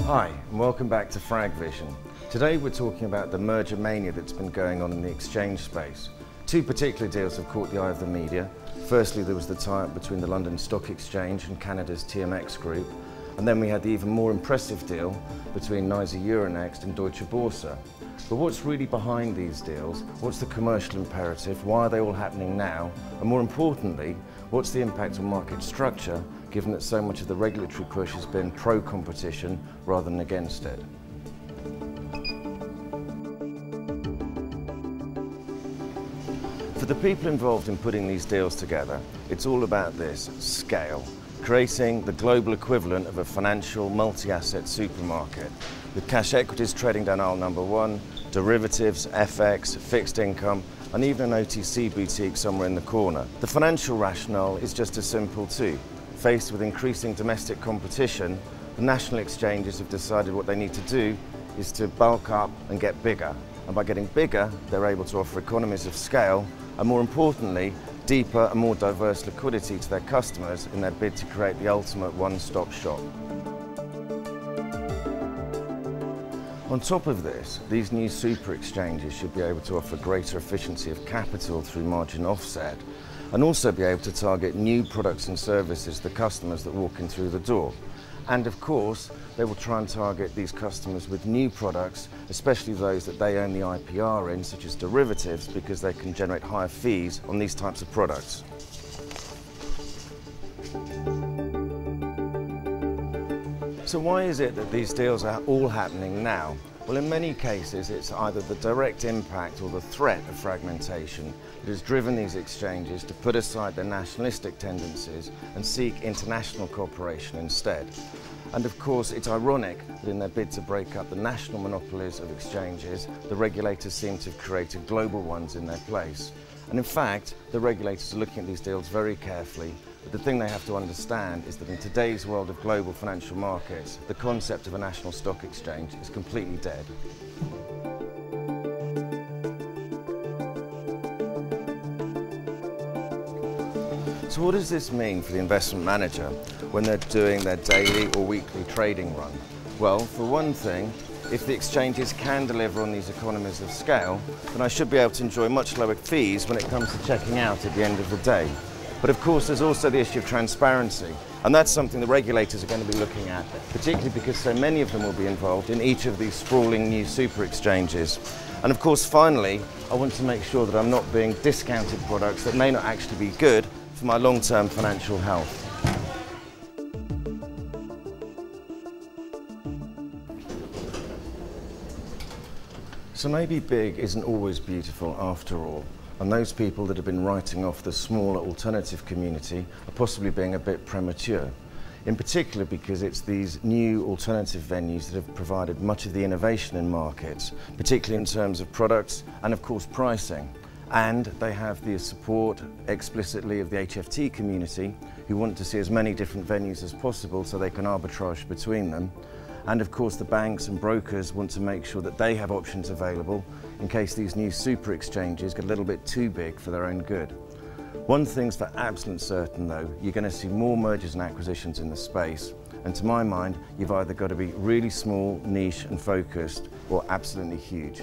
Hi, and welcome back to FragVision. Today we're talking about the merger mania that's been going on in the exchange space. Two particular deals have caught the eye of the media. Firstly, there was the tie-up between the London Stock Exchange and Canada's TMX Group, and then we had the even more impressive deal between NYSE Euronext and Deutsche Börse. But what's really behind these deals? What's the commercial imperative? Why are they all happening now? And more importantly, what's the impact on market structure, given that so much of the regulatory push has been pro-competition rather than against it? For the people involved in putting these deals together, it's all about this: scale, creating the global equivalent of a financial multi-asset supermarket, with cash equities trading down aisle number one, derivatives, FX, fixed income, and even an OTC boutique somewhere in the corner. The financial rationale is just as simple too. Faced with increasing domestic competition, the national exchanges have decided what they need to do is to bulk up and get bigger. And by getting bigger, they're able to offer economies of scale, and more importantly, deeper and more diverse liquidity to their customers in their bid to create the ultimate one-stop shop. On top of this, these new super exchanges should be able to offer greater efficiency of capital through margin offset, and also be able to target new products and services to the customers that walk in through the door. And of course, they will try and target these customers with new products, especially those that they own the IPR in, such as derivatives, because they can generate higher fees on these types of products. So why is it that these deals are all happening now? Well, in many cases, it's either the direct impact or the threat of fragmentation that has driven these exchanges to put aside their nationalistic tendencies and seek international cooperation instead. And of course, it's ironic that in their bid to break up the national monopolies of exchanges, the regulators seem to have created global ones in their place. And in fact, the regulators are looking at these deals very carefully. But the thing they have to understand is that in today's world of global financial markets, the concept of a national stock exchange is completely dead. So what does this mean for the investment manager when they're doing their daily or weekly trading run? Well, for one thing, if the exchanges can deliver on these economies of scale, then I should be able to enjoy much lower fees when it comes to checking out at the end of the day. But of course, there's also the issue of transparency, and that's something the regulators are going to be looking at, particularly because so many of them will be involved in each of these sprawling new super exchanges. And of course, finally, I want to make sure that I'm not being discounted products that may not actually be good for my long-term financial health. So maybe big isn't always beautiful after all. And those people that have been writing off the smaller alternative community are possibly being a bit premature. In particular because it's these new alternative venues that have provided much of the innovation in markets, particularly in terms of products and of course pricing. And they have the support explicitly of the HFT community, who want to see as many different venues as possible so they can arbitrage between them. And of course the banks and brokers want to make sure that they have options available in case these new super exchanges get a little bit too big for their own good. One thing's for absolute certain though, you're going to see more mergers and acquisitions in the space, and to my mind you've either got to be really small, niche and focused, or absolutely huge.